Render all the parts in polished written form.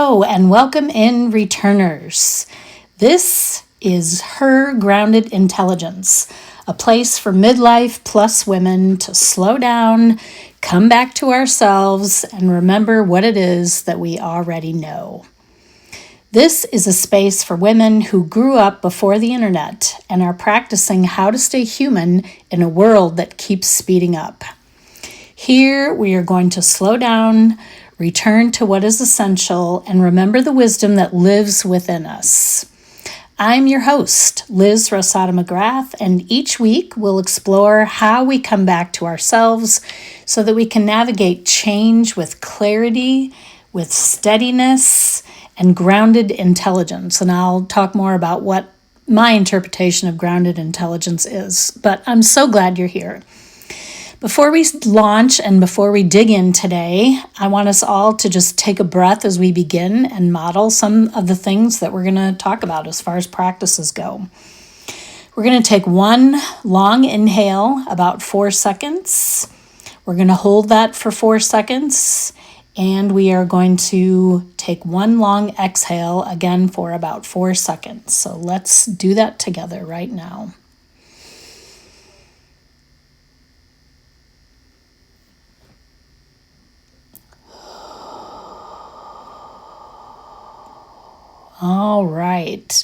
Hello and welcome in, returners. This is Her Grounded Intelligence, a place for midlife plus women to slow down, come back to ourselves, and remember what it is that we already know. This is a space for women who grew up before the internet and are practicing how to stay human in a world that keeps speeding up. Here we are going to slow down, return to what is essential, and remember the wisdom that lives within us. I'm your host, Liz Rosado-McGrath, and each week we'll explore how we come back to ourselves so that we can navigate change with clarity, with steadiness, and grounded intelligence. And I'll talk more about what my interpretation of grounded intelligence is, but I'm so glad you're here. Before we launch and before we dig in today, I want us all to just take a breath as we begin and model some of the things that we're going to talk about as far as practices go. We're going to take one long inhale, about 4 seconds. We're going to hold that for 4 seconds, and we are going to take one long exhale again for about 4 seconds. So let's do that together right now. All right.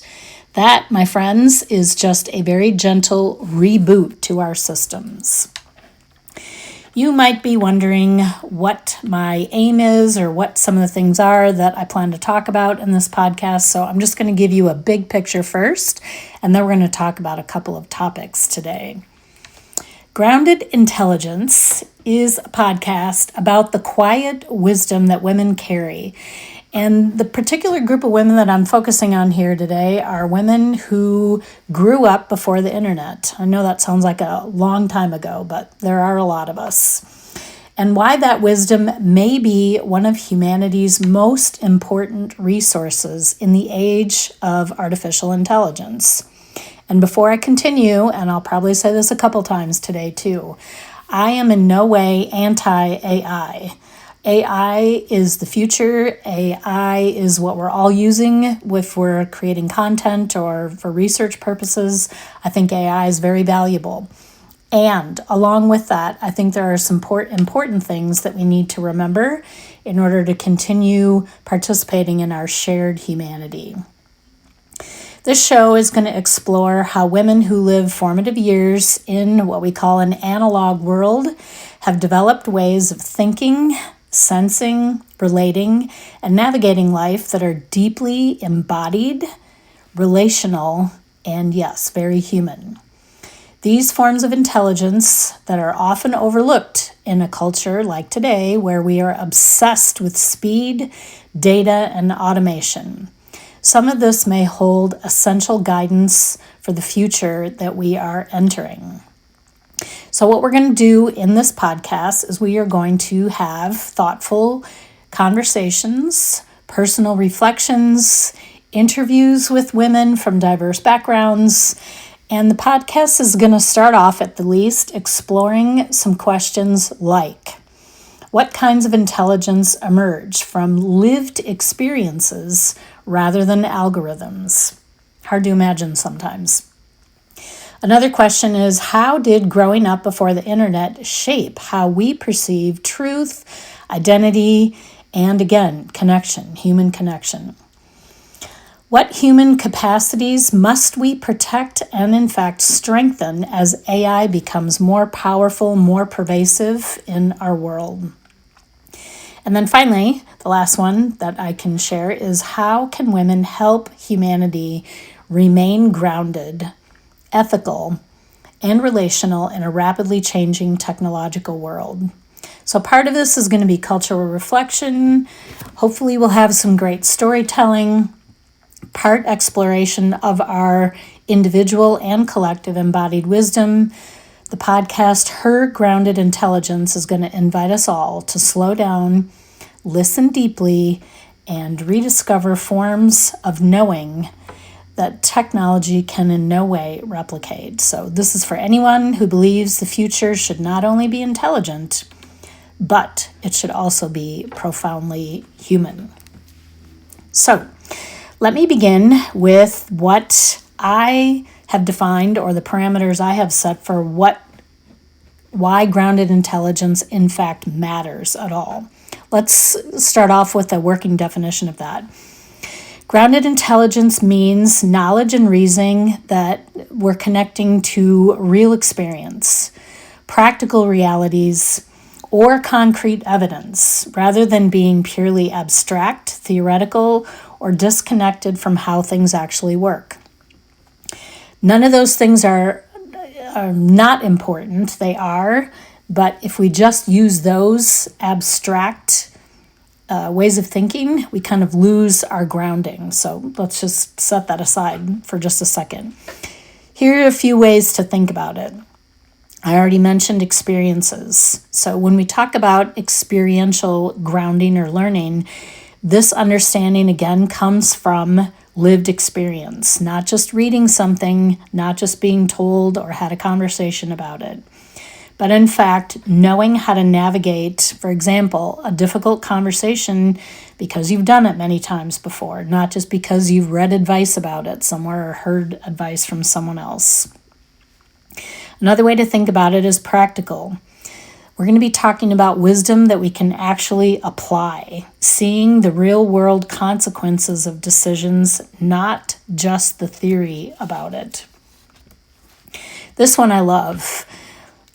That, my friends, is just a very gentle reboot to our systems. You might be wondering what my aim is or what some of the things are that I plan to talk about in this podcast. So I'm just going to give you a big picture first, and then we're going to talk about a couple of topics today. Grounded Intelligence is a podcast about the quiet wisdom that women carry. And the particular group of women that I'm focusing on here today are women who grew up before the internet. I know that sounds like a long time ago, but there are a lot of us. And why that wisdom may be one of humanity's most important resources in the age of artificial intelligence. And before I continue, and I'll probably say this a couple times today too, I am in no way anti-AI. AI is the future. AI is what we're all using if we're creating content or for research purposes. I think AI is very valuable. And along with that, I think there are some important things that we need to remember in order to continue participating in our shared humanity. This show is going to explore how women who live formative years in what we call an analog world have developed ways of thinking, sensing, relating, and navigating life that are deeply embodied, relational, and yes, very human. These forms of intelligence that are often overlooked in a culture like today where we are obsessed with speed, data, and automation. Some of this may hold essential guidance for the future that we are entering. So what we're going to do in this podcast is we are going to have thoughtful conversations, personal reflections, interviews with women from diverse backgrounds, and the podcast is going to start off at the least exploring some questions like, what kinds of intelligence emerge from lived experiences rather than algorithms? Hard to imagine sometimes. Another question is, how did growing up before the internet shape how we perceive truth, identity, and again, connection, human connection? What human capacities must we protect and in fact strengthen as AI becomes more powerful, more pervasive in our world? And then finally, the last one that I can share is, how can women help humanity remain grounded, ethical, and relational in a rapidly changing technological world? So part of this is going to be cultural reflection. Hopefully we'll have some great storytelling, part exploration of our individual and collective embodied wisdom. The podcast, Her Grounded Intelligence, is going to invite us all to slow down, listen deeply, and rediscover forms of knowing that technology can in no way replicate. So this is for anyone who believes the future should not only be intelligent, but it should also be profoundly human. So let me begin with what I have defined, or the parameters I have set for why grounded intelligence in fact matters at all. Let's start off with a working definition of that. Grounded intelligence means knowledge and reasoning that we're connecting to real experience, practical realities, or concrete evidence, rather than being purely abstract, theoretical, or disconnected from how things actually work. None of those things are not important. They are, but if we just use those abstract ways of thinking, we kind of lose our grounding. So let's just set that aside for just a second. Here are a few ways to think about it. I already mentioned experiences. So when we talk about experiential grounding or learning, this understanding again comes from lived experience, not just reading something, not just being told or had a conversation about it, but in fact, knowing how to navigate, for example, a difficult conversation because you've done it many times before, not just because you've read advice about it somewhere or heard advice from someone else. Another way to think about it is practical. We're going to be talking about wisdom that we can actually apply, seeing the real world consequences of decisions, not just the theory about it. This one I love.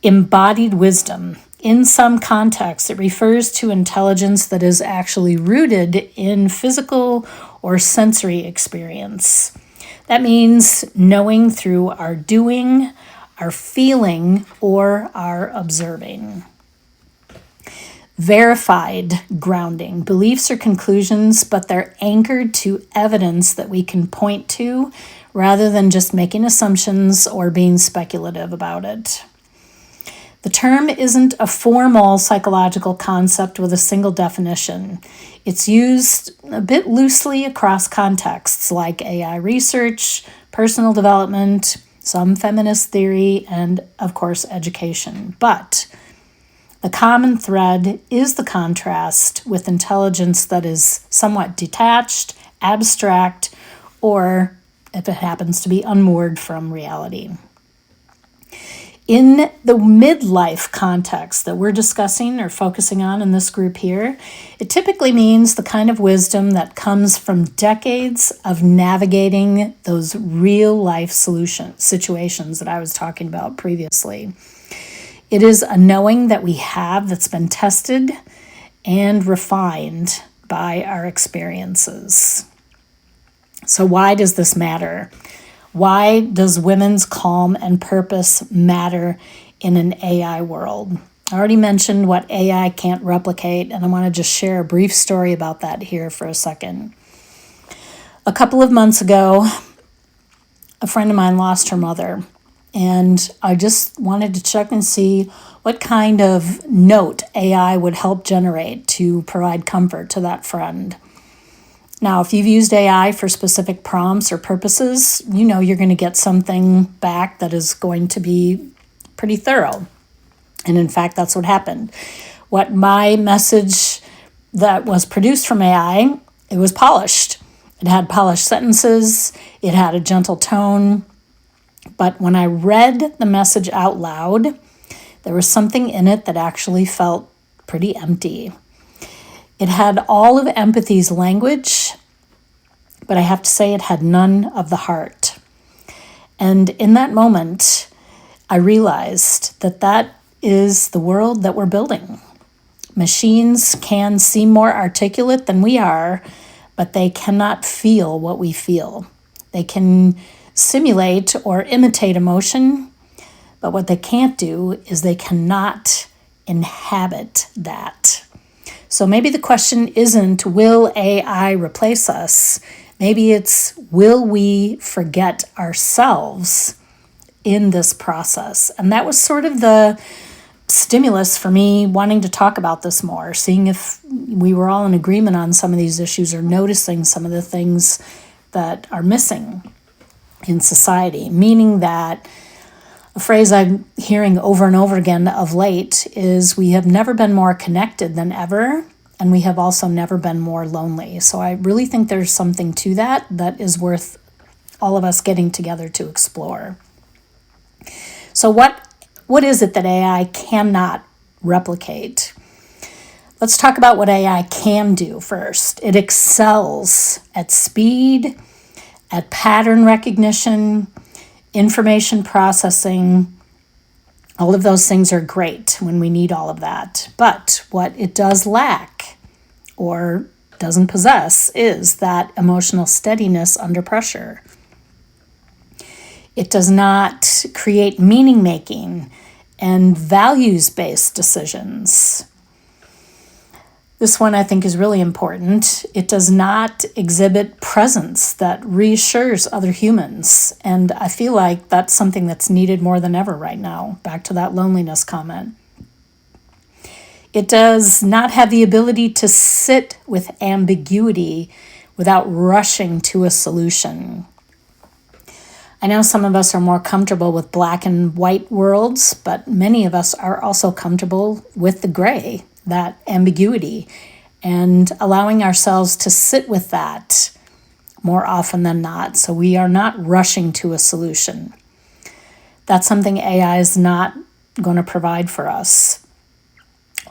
Embodied wisdom. In some contexts, it refers to intelligence that is actually rooted in physical or sensory experience. That means knowing through our doing, our feeling, or our observing. Verified grounding. Beliefs or conclusions, but they're anchored to evidence that we can point to rather than just making assumptions or being speculative about it. The term isn't a formal psychological concept with a single definition. It's used a bit loosely across contexts like AI research, personal development, some feminist theory, and of course education. But the common thread is the contrast with intelligence that is somewhat detached, abstract, or, if it happens to be, unmoored from reality. In the midlife context that we're discussing or focusing on in this group here, it typically means the kind of wisdom that comes from decades of navigating those real life situations that I was talking about previously. It is a knowing that we have that's been tested and refined by our experiences. So why does this matter? Why does women's calm and purpose matter in an AI world? I already mentioned what AI can't replicate, and I want to just share a brief story about that here for a second. A couple of months ago, a friend of mine lost her mother, and I just wanted to check and see what kind of note AI would help generate to provide comfort to that friend. Now, if you've used AI for specific prompts or purposes, you know you're going to get something back that is going to be pretty thorough. And in fact, that's what happened. What my message that was produced from AI, it was polished. It had polished sentences. It had a gentle tone. But when I read the message out loud, there was something in it that actually felt pretty empty. It had all of empathy's language, but I have to say it had none of the heart. And in that moment, I realized that that is the world that we're building. Machines can seem more articulate than we are, but they cannot feel what we feel. They can simulate or imitate emotion, but what they can't do is they cannot inhabit that. So maybe the question isn't, will AI replace us? Maybe it's, will we forget ourselves in this process? And that was sort of the stimulus for me wanting to talk about this more, seeing if we were all in agreement on some of these issues or noticing some of the things that are missing in society, meaning that a phrase I'm hearing over and over again of late is we have never been more connected than ever, and we have also never been more lonely. So I really think there's something to that is worth all of us getting together to explore. So what is it that AI cannot replicate? Let's talk about what AI can do first. It excels at speed, at pattern recognition, information processing. All of those things are great when we need all of that. But what it does lack or doesn't possess is that emotional steadiness under pressure. It does not create meaning making and values-based decisions. This one I think is really important. It does not exhibit presence that reassures other humans. And I feel like that's something that's needed more than ever right now. Back to that loneliness comment. It does not have the ability to sit with ambiguity without rushing to a solution. I know some of us are more comfortable with black and white worlds, but many of us are also comfortable with the gray, that ambiguity, and allowing ourselves to sit with that more often than not. So we are not rushing to a solution. That's something AI is not going to provide for us.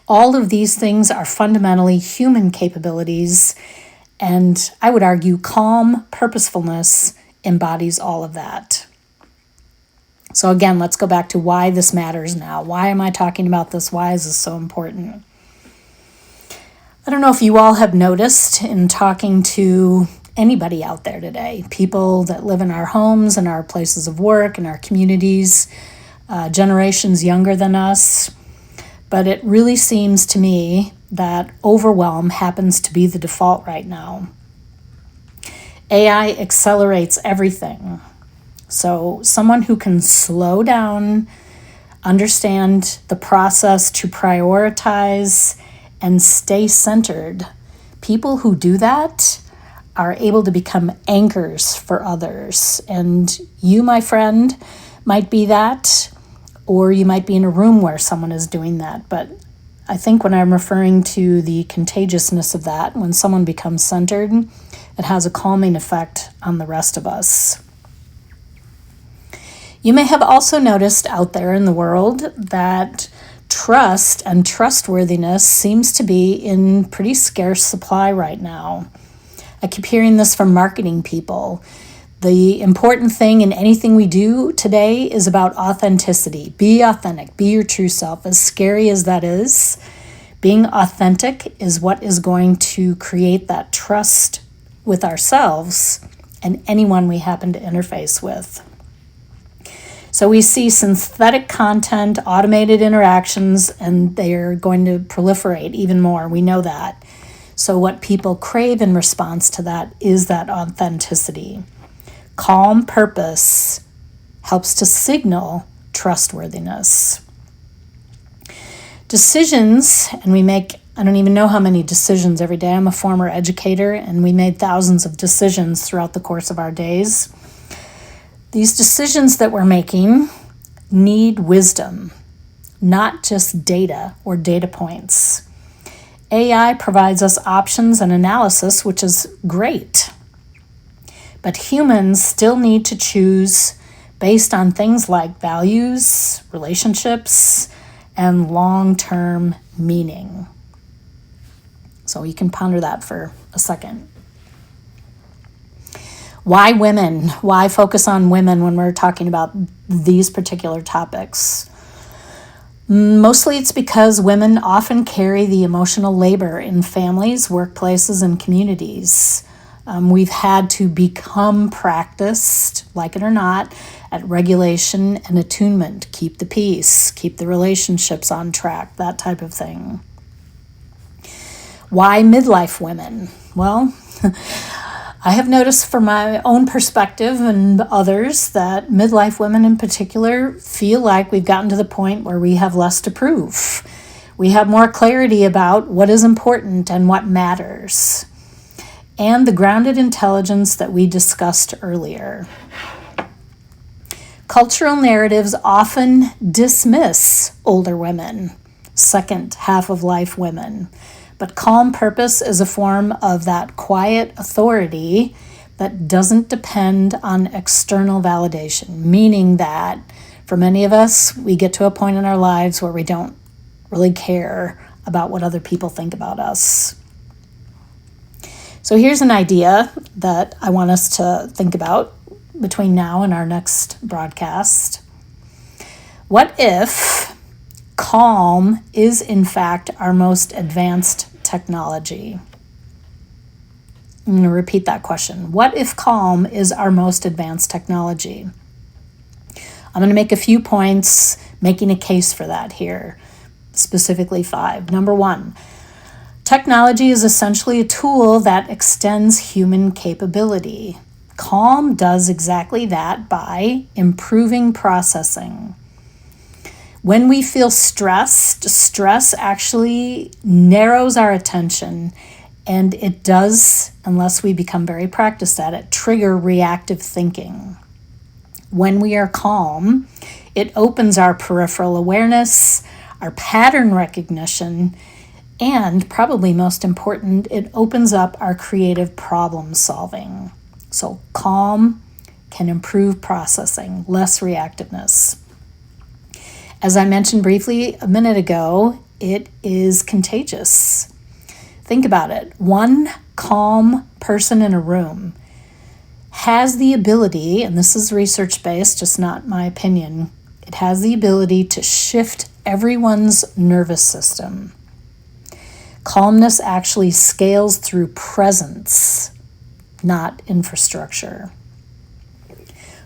All of these things are fundamentally human capabilities, and I would argue calm purposefulness embodies all of that. So again, let's go back to why this matters now. Why am I talking about this? Why is this so important? I don't know if you all have noticed in talking to anybody out there today, people that live in our homes and our places of work and our communities, generations younger than us, but it really seems to me that overwhelm happens to be the default right now. AI accelerates everything. So someone who can slow down, understand the process to prioritize, and stay centered. People who do that are able to become anchors for others. And you, my friend, might be that, or you might be in a room where someone is doing that. But I think when I'm referring to the contagiousness of that, when someone becomes centered, it has a calming effect on the rest of us. You may have also noticed out there in the world that trust and trustworthiness seems to be in pretty scarce supply right now. I keep hearing this from marketing people. The important thing in anything we do today is about authenticity. Be authentic, be your true self. As scary as that is, being authentic is what is going to create that trust with ourselves and anyone we happen to interface with. So we see synthetic content, automated interactions, and they're going to proliferate even more. We know that. So what people crave in response to that is that authenticity. Calm purpose helps to signal trustworthiness. Decisions, and we make, I don't even know how many decisions every day. I'm a former educator, and we made thousands of decisions throughout the course of our days. These decisions that we're making need wisdom, not just data or data points. AI provides us options and analysis, which is great. But humans still need to choose based on things like values, relationships, and long-term meaning. So you can ponder that for a second. Why women? Why focus on women when we're talking about these particular topics? Mostly it's because women often carry the emotional labor in families, workplaces, and communities. We've had to become practiced, like it or not, at regulation and attunement. Keep the peace, keep the relationships on track, that type of thing. Why midlife women? Well, I have noticed from my own perspective and others that midlife women in particular feel like we've gotten to the point where we have less to prove. We have more clarity about what is important and what matters, and the grounded intelligence that we discussed earlier. Cultural narratives often dismiss older women, second half of life women, But calm purpose is a form of that quiet authority that doesn't depend on external validation, meaning that for many of us, we get to a point in our lives where we don't really care about what other people think about us. So here's an idea that I want us to think about between now and our next broadcast. What if calm is in fact our most advanced technology? I'm going to repeat that question. What if calm is our most advanced technology? I'm going to make a few points making a case for that here, specifically 5. Number 1, technology is essentially a tool that extends human capability. Calm does exactly that by improving processing. When we feel stressed, stress actually narrows our attention, and it does, unless we become very practiced at it, trigger reactive thinking. When we are calm, it opens our peripheral awareness, our pattern recognition, and probably most important, it opens up our creative problem solving. So calm can improve processing, less reactiveness. As I mentioned briefly a minute ago, it is contagious. Think about it. One calm person in a room has the ability, and this is research-based, just not my opinion, it has the ability to shift everyone's nervous system. Calmness actually scales through presence, not infrastructure.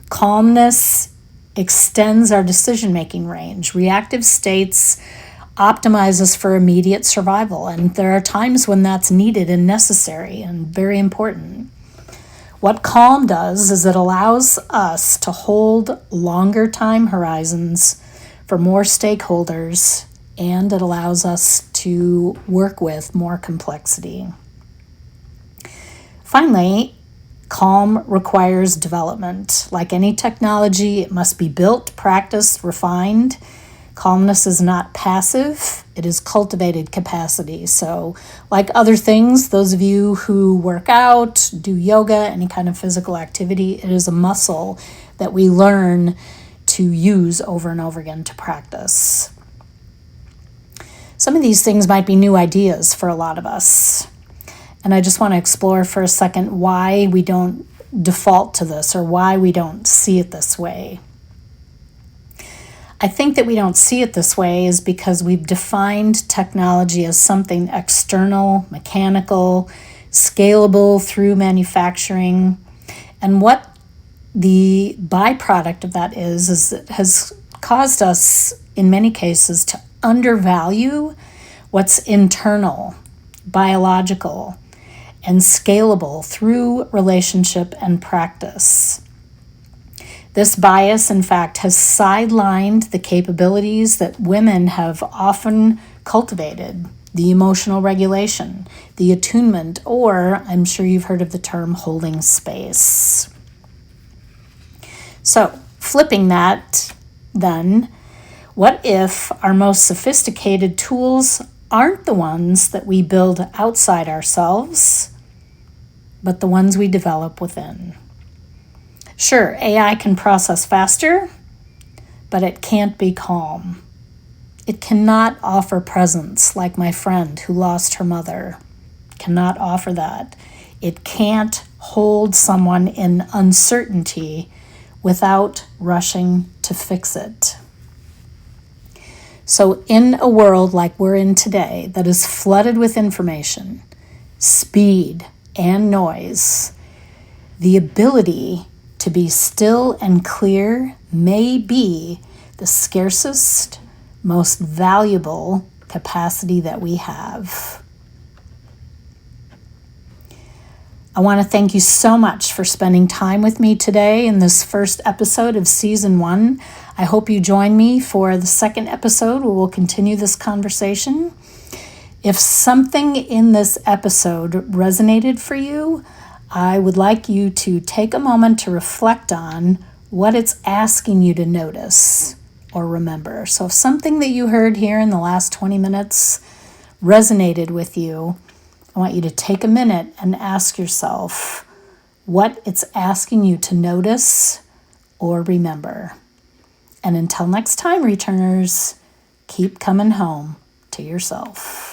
Calmness extends our decision-making range. Reactive states optimize us for immediate survival, and there are times when that's needed and necessary and very important. What calm does is it allows us to hold longer time horizons for more stakeholders, and it allows us to work with more complexity. Finally, calm requires development. Like any technology, it must be built, practiced, refined. Calmness is not passive, it is cultivated capacity. So, like other things, those of you who work out, do yoga, any kind of physical activity, it is a muscle that we learn to use over and over again to practice. Some of these things might be new ideas for a lot of us. And I just want to explore for a second why we don't default to this or why we don't see it this way. I think that we don't see it this way is because we've defined technology as something external, mechanical, scalable through manufacturing. And what the byproduct of that is it has caused us, in many cases, to undervalue what's internal, biological, and scalable through relationship and practice. This bias, in fact, has sidelined the capabilities that women have often cultivated, the emotional regulation, the attunement, or I'm sure you've heard of the term holding space. So, flipping that, then, what if our most sophisticated tools aren't the ones that we build outside ourselves, but the ones we develop within? Sure, AI can process faster, but it can't be calm. It cannot offer presence like my friend who lost her mother. Cannot offer that. It can't hold someone in uncertainty without rushing to fix it. So in a world like we're in today that is flooded with information, speed, and noise, the ability to be still and clear may be the scarcest, most valuable capacity that we have. I want to thank you so much for spending time with me today in this first episode of Season 1. I hope you join me for the second episode where we'll continue this conversation. If something in this episode resonated for you, I would like you to take a moment to reflect on what it's asking you to notice or remember. So if something that you heard here in the last 20 minutes resonated with you, I want you to take a minute and ask yourself what it's asking you to notice or remember. And until next time, returners, keep coming home to yourself.